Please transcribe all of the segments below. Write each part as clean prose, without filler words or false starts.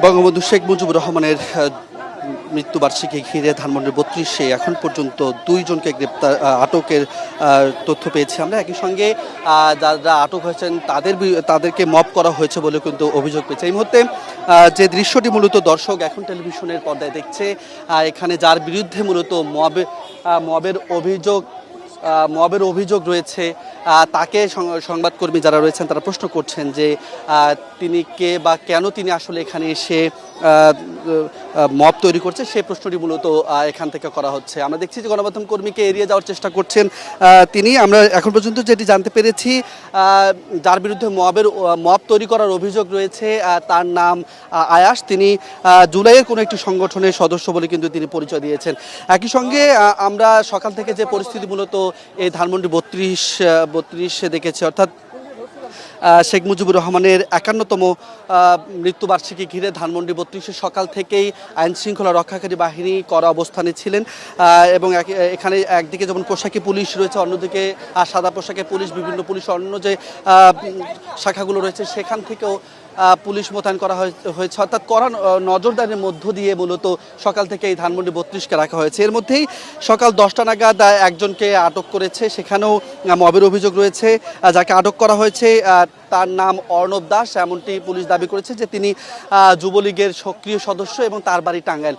বঙ্গবন্ধু শেখ মুজিবুর রহমানের মৃত্যুবার্ষিকী ঘিরে ধানমন্ডির ৩২-এ এখন পর্যন্ত ২ জনকে আটকের তথ্য পেয়েছি আমরা। একই সঙ্গে যারা আটক হয়েছেন তাদেরকে মব করা হয়েছে বলে কিন্তু অভিযোগ পেয়েছে। এই মুহূর্তে যে দৃশ্যটি মূলত দর্শক এখন টেলিভিশনের পর্দায় দেখছে, এখানে যার বিরুদ্ধে মূলত মবের অভিযোগ রয়েছে, তাকে সংবাদকর্মী যারা রয়েছেন তারা প্রশ্ন করছেন যে তিনি কে বা কেন তিনি আসলে এখানে এসে মব তৈরি করছে, সেই প্রশ্নটি মূলত এখান থেকে করা হচ্ছে। আমরা দেখছি যে গণমাধ্যম কর্মীকে এড়িয়ে যাওয়ার চেষ্টা করছেন তিনি। আমরা এখন পর্যন্ত যেটি জানতে পেরেছি, যার বিরুদ্ধে মব তৈরি করার অভিযোগ রয়েছে তার নাম আয়াস। তিনি জুলাইয়ের কোনো একটি সংগঠনের সদস্য বলে কিন্তু তিনি পরিচয় দিয়েছেন। একই সঙ্গে আমরা সকাল থেকে যে পরিস্থিতি মূলত এই ধানমন্ডি ৩২ দেখেছি, অর্থাৎ শেখ মুজিবুর রহমানের ৫১তম মৃত্যুবার্ষিকী ঘিরে ধানমন্ডি ৩২-এ সকাল থেকেই আইন শৃঙ্খলা রক্ষাকারী বাহিনী কড়া অবস্থানে ছিলেন এবং এখানে একদিকে যেমন পোশাকি পুলিশ রয়েছে, অন্যদিকে সাদা পোশাকে পুলিশ, বিভিন্ন পুলিশ অন্য যে শাখাগুলো রয়েছে সেখান থেকেও পুলিশ মোতায়েন করা হয়েছে। অর্থাৎ কড়া নজরদারির মধ্য দিয়ে মূলত সকাল থেকে এই ধানমন্ডি ৩২-কে রাখা হয়েছে। এর মধ্যেই সকাল 10টা নাগাদ একজনকে আটক করেছে, সেখানেও মবের অভিযোগ রয়েছে। যাকে আটক করা হয়েছে তার নাম অর্ণব দাস, এমনটি পুলিশ দাবি করেছে যে তিনি যুবলীগের সক্রিয় সদস্য এবং তার বাড়ি টাঙ্গাইল।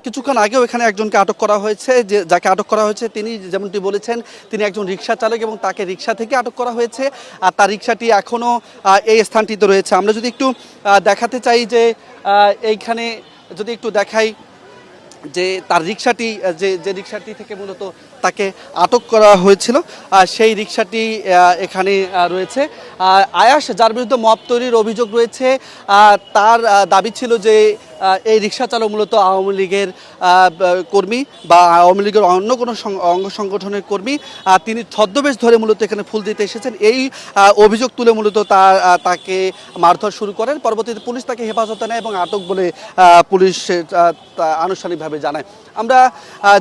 কিছুক্ষণ আগেও এখানে একজনকে আটক করা হয়েছে, যাকে আটক করা হয়েছে তিনি যেমনটি বলেছেন তিনি একজন রিক্সা চালক এবং তাকে রিক্সা থেকে আটক করা হয়েছে। আর তার রিক্সাটি এখনও এই স্থানটিতে রয়েছে। আমরা যদি একটু দেখাতে চাই যে এইখানে যদি একটু দেখাই যে তার রিক্সাটি যে রিক্সাটি থেকে মূলত তাকে আটক করা হয়েছিল সেই রিক্সাটি এখানে রয়েছে। আয়াস, যার বিরুদ্ধে মব তৈরির অভিযোগ রয়েছে, তার দাবি ছিল যে এই রিক্সা চালক মূলত আওয়ামী লীগের কর্মী বা আওয়ামী লীগের অন্য কোনো অঙ্গ সংগঠনের কর্মী। তিনি ছদ্মবেশ ধরে মূলত এখানে ফুল দিতে এসেছেন, এই অভিযোগ তুলে মূলত তাকে মারধর শুরু করেন। পরবর্তীতে পুলিশ তাকে হেফাজতে নেয় এবং আটক বলে পুলিশ আনুষ্ঠানিকভাবে জানায়। আমরা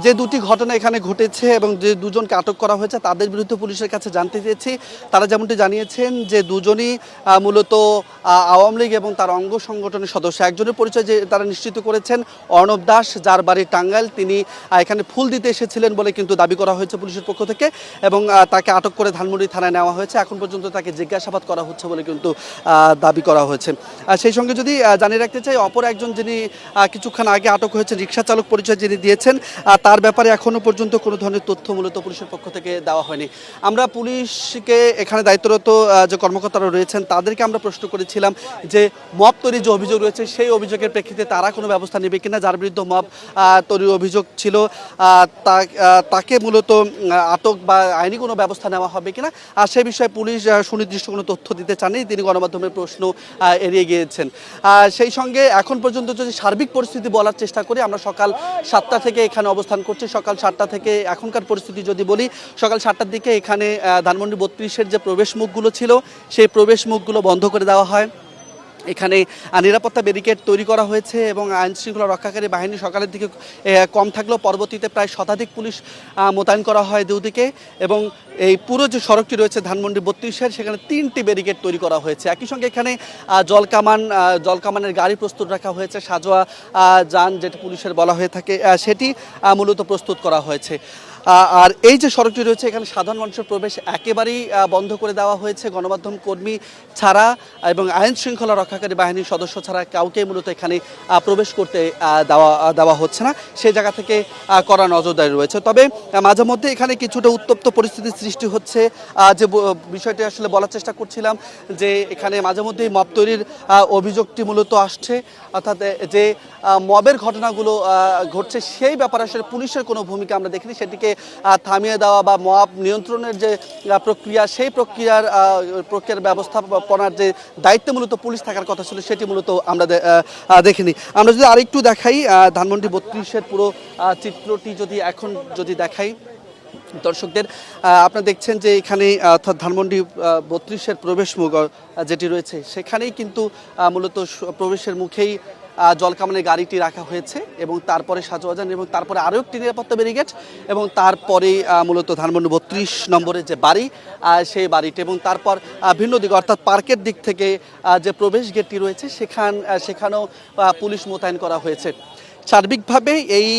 যে দুটি ঘটনা এখানে ঘটেছে এবং যে দুজনকে আটক করা হয়েছে তাদের বিরুদ্ধে পুলিশের কাছে জানতে চেয়েছি। তারা যেমনটি জানিয়েছেন যে দুজনই মূলত আওয়ামী লীগ এবং তার অঙ্গ সংগঠনের সদস্য। একজনের পরিচয় যে তারা নিশ্চিত করেছেন অর্ণব দাস, যার বাড়ি টাঙ্গাইল। তিনি এখানে ফুল দিতে এসেছিলেন বলে কিন্তু দাবি করা হয়েছে পুলিশের পক্ষ থেকে এবং তাকে আটক করে ধানমন্ডি থানায় নেওয়া হয়েছে। এখন পর্যন্ত তাকে জিজ্ঞাসাবাদ করা হচ্ছে বলে কিন্তু দাবি করা হয়েছে। সেই সঙ্গে যদি জানিয়ে রাখতে চাই, অপর একজন যিনি কিছুক্ষণ আগে আটক হয়েছে রিক্সা চালক পরিচয় যিনি দিয়েছেন, তার ব্যাপারে এখনও পর্যন্ত কোনো ধরনের তথ্য মূলত পুলিশের পক্ষ থেকে দেওয়া হয়নি। আমরা পুলিশকে এখানে দায়িত্বরত যে কর্মকর্তারা রয়েছেন তাদেরকে আমরা প্রশ্ন করেছিলাম যে মব তৈরির যে অভিযোগ রয়েছে সেই অভিযোগের প্রেক্ষিতে তারা কোনো ব্যবস্থা নেবে কিনা, যার বিরুদ্ধে মব তৈরির অভিযোগ ছিল তাকে মূলত আটক বা আইনি কোনো ব্যবস্থা নেওয়া হবে কিনা, আর সেই বিষয়ে পুলিশ সুনির্দিষ্ট কোনো তথ্য দিতে চাননি। তিনি গণমাধ্যমের প্রশ্ন এড়িয়ে গিয়েছেন। সেই সঙ্গে এখন পর্যন্ত যদি সার্বিক পরিস্থিতি বলার চেষ্টা করি, আমরা সকাল 7টা থেকে এখানে অবস্থান করছি। সকাল 7টা থেকে এখনকার পরিস্থিতি যদি বলি, সকাল 7টার দিকে এখানে ধানমন্ডি ৩২-এর যে প্রবেশ মুখগুলো ছিল সেই প্রবেশ মুখগুলো বন্ধ করে দেওয়া হয়। এখানে নিরাপত্তা ব্যারিকেড তৈরি করা হয়েছে এবং আইন শৃঙ্খলা রক্ষাকারী বাহিনী সকালের দিকে কম থাকলেও পরবর্তীতে প্রায় শতাধিক পুলিশ মোতায়েন করা হয় দুদিকে এবং এই পুরো যে সড়কটি রয়েছে ধানমন্ডি ৩২-এর সেখানে 3টি ব্যারিকেড তৈরি করা হয়েছে। একই সঙ্গে এখানে জলকামানের গাড়ি প্রস্তুত রাখা হয়েছে, সাজোয়া যান যেটা পুলিশের বলা হয়ে থাকে সেটি মূলত প্রস্তুত করা হয়েছে। আর এই যে সড়কটি রয়েছে এখানে সাধারণ মানুষের প্রবেশ একেবারেই বন্ধ করে দেওয়া হয়েছে। গণমাধ্যম কর্মী ছাড়া এবং আইন শৃঙ্খলা রক্ষাকারী বাহিনীর সদস্য ছাড়া কাউকে মূলত এখানে প্রবেশ করতে দেওয়া হচ্ছে না। সেই জায়গা থেকে কড়া নজরদারি রয়েছে। তবে মাঝে মধ্যে এখানে কিছুটা উত্তপ্ত পরিস্থিতির সৃষ্টি হচ্ছে। যে বিষয়টি আসলে বলার চেষ্টা করছিলাম যে এখানে মাঝে মধ্যেই মব তৈরির অভিযোগটি মূলত আসছে, অর্থাৎ যে মবের ঘটনাগুলো ঘটছে সেই ব্যাপারে আসলে পুলিশের কোনো ভূমিকা আমরা দেখিনি। সেটিকে থামিয়ে দেওয়া বা মব নিয়ন্ত্রণের যে প্রক্রিয়া সেই প্রক্রিয়ার ব্যবস্থাপনার যে দায়িত্ব মূলত পুলিশ থাকার কথা ছিল সেটি মূলত আমরা দেখিনি। আমরা যদি আরেকটু দেখাই ধানমন্ডি ৩২-এর পুরো চিত্রটি যদি দেখাই দর্শকদের, আপনারা দেখছেন যে এখানে অর্থাৎ ধানমন্ডি ৩২-এর প্রবেশ মুখ যেটি রয়েছে সেখানেই কিন্তু মূলত প্রবেশের মুখেই জলকামানের গাড়িটি রাখা হয়েছে এবং তারপরে সাজোয়াজান এবং তারপরে আরও একটি নিরাপত্তা ব্যারিকেড এবং তারপরে মূলত ধানমন্ডি 32 নম্বরের যে বাড়ি সেই বাড়িটি এবং তারপর ভিন্ন দিকে অর্থাৎ পার্কের দিক থেকে যে প্রবেশ গেটটি রয়েছে সেখানেও পুলিশ মোতায়েন করা হয়েছে। সার্বিকভাবে এই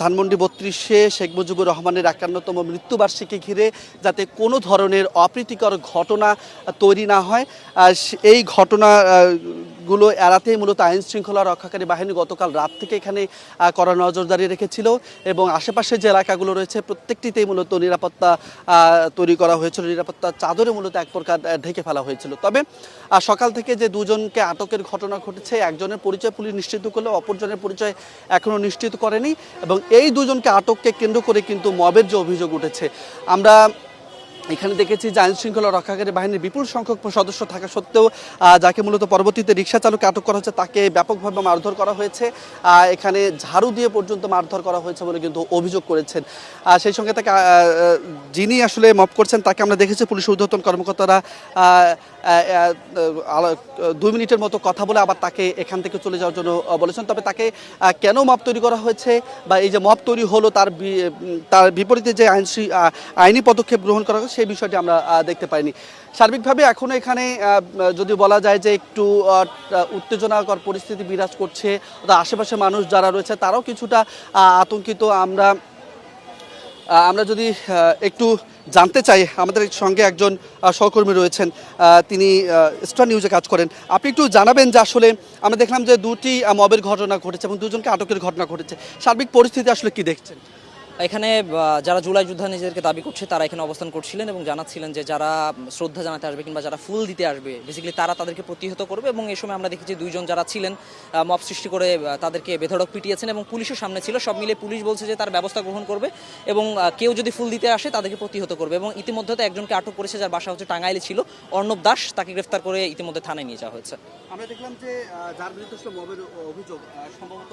ধানমন্ডি 32-এ শেখ মুজিবুর রহমানের 51তম মৃত্যুবার্ষিকী ঘিরে যাতে কোনো ধরনের অপ্রীতিকর ঘটনা তৈরি না হয়, এই ঘটনাগুলো এড়াতেই মূলত আইন শৃঙ্খলা রক্ষাকারী বাহিনী গতকাল রাত থেকে এখানে কড়া নজরদারি রেখেছিল এবং আশেপাশে যে এলাকাগুলো রয়েছে প্রত্যেকটিতেই মূলত নিরাপত্তা তৈরি করা হয়েছিল, নিরাপত্তা চাদরে মূলত এক প্রকার ঢেকে ফেলা হয়েছিল। তবে সকাল থেকে যে দুজনকে আটকের ঘটনা ঘটেছে, একজনের পরিচয় পুলিশ নিশ্চিত করলেও অপরজনের পরিচয় এখনও নিশ্চিত করেনি এবং এই দুজনকে আটককে কেন্দ্র করে কিন্তু মবের যে অভিযোগ উঠেছে, আমরা এখানে দেখেছি যে আইন শৃঙ্খলা রক্ষাকারী বাহিনীর বিপুল সংখ্যক সদস্য থাকা সত্ত্বেও যাকে মূলত পরবর্তীতে রিকশা চালককে আটক করা হয়েছে তাকে ব্যাপকভাবে মারধর করা হয়েছে, এখানে ঝাড়ু দিয়ে পর্যন্ত মারধর করা হয়েছে বলে কিন্তু অভিযোগ করেছেন। সেই সঙ্গে তাকে যিনি আসলে মব করছেন তাকে আমরা দেখেছি পুলিশ ঊর্ধ্বতন কর্মকর্তারা 2 মিনিটের মতো কথা বলে আবার তাকে এখান থেকে চলে যাওয়ার জন্য বলেছেন। তবে তাকে কেন মব তৈরি করা হয়েছে বা এই যে মব তৈরি হলো তার বিপরীতে যে আইনি পদক্ষেপ গ্রহণ করা হয়েছে সেই বিষয়টি আমরা দেখতে পাইনি। সার্বিকভাবে এখনও এখানে যদি বলা যায় যে একটু উত্তেজনাকর পরিস্থিতি বিরাজ করছে, আশেপাশে মানুষ যারা রয়েছে তারাও কিছুটা আতঙ্কিত। আমরা যদি একটু জানতে চাই, আমাদের সঙ্গে একজন সহকর্মী রয়েছেন, তিনি স্টার নিউজে কাজ করেন। আপনি একটু জানাবেন যে আসলে আমরা দেখলাম যে 2টি মবের ঘটনা ঘটেছে এবং 2জনকে আটকের ঘটনা ঘটেছে, সার্বিক পরিস্থিতি আসলে কি দেখছেন? এখানে যারা জুলাই যোদ্ধা নিজেদেরকে দাবি করছে তারা এখানে অবস্থান করছিলেন এবং জানাচ্ছিলেন যে যারা শ্রদ্ধা জানাতে আসবে কিংবা যারা ফুল দিতে আসবে বেসিক্যালি তারা তাদেরকে প্রতিহত করবে এবং এই সময় আমরা দেখেছি 2জন যারা ছিলেন মব সৃষ্টি করে তাদেরকে বেধড়ক পিটিয়েছেন এবং পুলিশের সামনে ছিল। সব মিলে পুলিশ বলছে যে তার ব্যবস্থা গ্রহণ করবে এবং কেউ যদি ফুল দিতে আসে তাদেরকে প্রতিহত করবে এবং ইতিমধ্যে তো একজনকে আটক করেছে যার বাসা হচ্ছে টাঙ্গাইলে ছিল, অর্ণব দাস, তাকে গ্রেফতার করে ইতিমধ্যে থানায় নিয়ে যাওয়া হয়েছে। আমরা দেখলাম যে যার বিরুদ্ধে মবের অভিযোগ সম্ভবত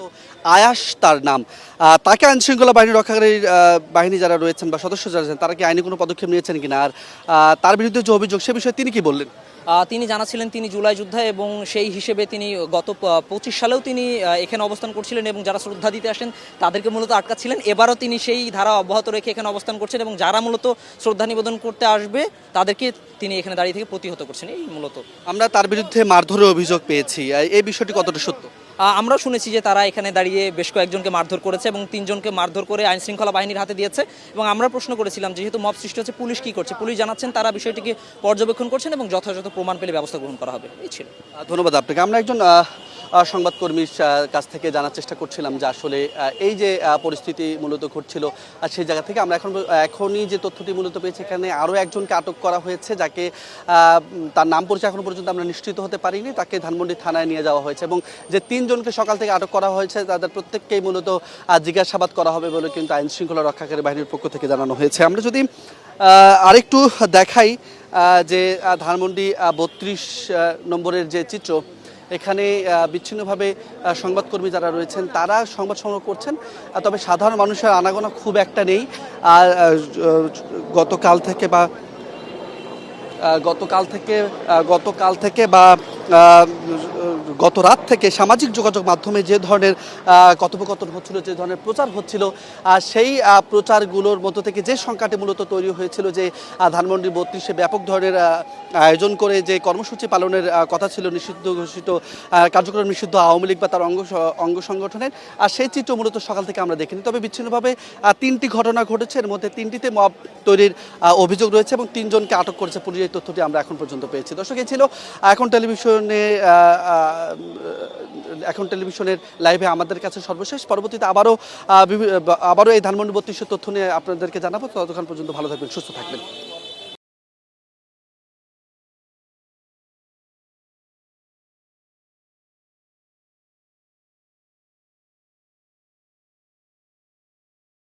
আয়াস তার নাম, তাকে আইন শৃঙ্খলা বাহিনী রক্ষাকারী বাহিনী যারা রয়েছেন বা সদস্য যারা আছেন তারা কি আইনি কোনো পদক্ষেপ নিয়েছেন কিনা, আর তার বিরুদ্ধে যে অভিযোগ সে বিষয়ে তিনি কি বললেন? তিনি জানাচ্ছিলেন তিনি জুলাই যোদ্ধা এবং সেই হিসেবে তিনি গত 25 সালেও তিনি এখানে অবস্থান করছিলেন এবং যারা শ্রদ্ধা দিতে আসেন তাদেরকে মূলত আটকাচ্ছিলেন। এবারও তিনি সেই ধারা অব্যাহত রেখে এখানে অবস্থান করছেন এবং যারা মূলত শ্রদ্ধা নিবেদন করতে আসবে তাদেরকে তিনি এখানে দাঁড়িয়ে থেকে প্রতিহত করছেন। এই মূলত আমরা তার বিরুদ্ধে মারধরের অভিযোগ পেয়েছি, এই বিষয়টি কতটা সত্য? আমরাও শুনেছি যে তারা এখানে দাঁড়িয়ে বেশ কয়েকজনকে মারধর করেছে এবং 3জনকে মারধর করে আইন শৃঙ্খলা বাহিনীর হাতে দিয়েছে এবং আমরা প্রশ্ন করেছিলাম যেহেতু মব সৃষ্টি হচ্ছে পুলিশ কি করছে, পুলিশ জানাচ্ছেন তারা বিষয়টিকে পর্যবেক্ষণ করছেন এবং যথাযথ প্রমাণ পেলে ব্যবস্থা গ্রহণ করা হবে। এই ছিল। ধন্যবাদ আপনাকে। আমরা একজন সংবাদকর্মীর কাছ থেকে জানার চেষ্টা করছিলাম যে আসলে এই যে পরিস্থিতি মূলত ঘটছিল সেই জায়গা থেকে আমরা এখনই যে তথ্যটি মূলত পেয়েছি এখানে আরও একজনকে আটক করা হয়েছে, যাকে তার নাম পরিচয় এখনো পর্যন্ত আমরা নিশ্চিত হতে পারিনি, তাকে ধানমন্ডি থানায় নিয়ে যাওয়া হয়েছে এবং যে 3জনকে সকাল থেকে আটক করা হয়েছে তাদের প্রত্যেককেই মূলত জিজ্ঞাসাবাদ করা হবে বলে কিন্তু আইন শৃঙ্খলা রক্ষাকারী বাহিনীর পক্ষ থেকে জানানো হয়েছে। আমরা যদি আরেকটু দেখাই যে ধানমন্ডি 32 নম্বরের যে চিত্র, এখানে বিচ্ছিন্নভাবে সংবাদকর্মী যারা রয়েছেন তারা সংবাদ সংগ্রহ করছেন, তবে সাধারণ মানুষের আনাগোনা খুব একটা নেই। আর গতকাল থেকে বা গত রাত থেকে সামাজিক যোগাযোগ মাধ্যমে যে ধরনের কথোপকথন হচ্ছিল, যে ধরনের প্রচার হচ্ছিল, সেই প্রচারগুলোর মধ্য থেকে যে সংখ্যাটি মূলত তৈরি হয়েছিল যে ধানমন্ডি 32-এ ব্যাপক ধরনের আয়োজন করে যে কর্মসূচি পালনের কথা ছিল, নিষিদ্ধ ঘোষিত কার্যক্রম নিষিদ্ধ আওয়ামী লীগ বা তার অঙ্গ সংগঠনের, আর সেই চিত্র মূলত সকাল থেকে আমরা দেখিনি। তবে বিচ্ছিন্নভাবে 3টি ঘটনা ঘটেছে, এর মধ্যে 3টিতে মব তৈরির অভিযোগ রয়েছে এবং 3জনকে আটক করেছে পুলিশ। এই তথ্যটি আমরা এখন পর্যন্ত পেয়েছি। দর্শক, এই ছিল এখন টেলিভিশনের লাইভে আমাদের কাছে সর্বশেষ। পরবর্তীতে আবারও এই ধানমন্ডি 32-এর তথ্য নিয়ে আপনাদেরকে জানাবো। ততক্ষণ পর্যন্ত ভালো থাকবেন, সুস্থ থাকবেন।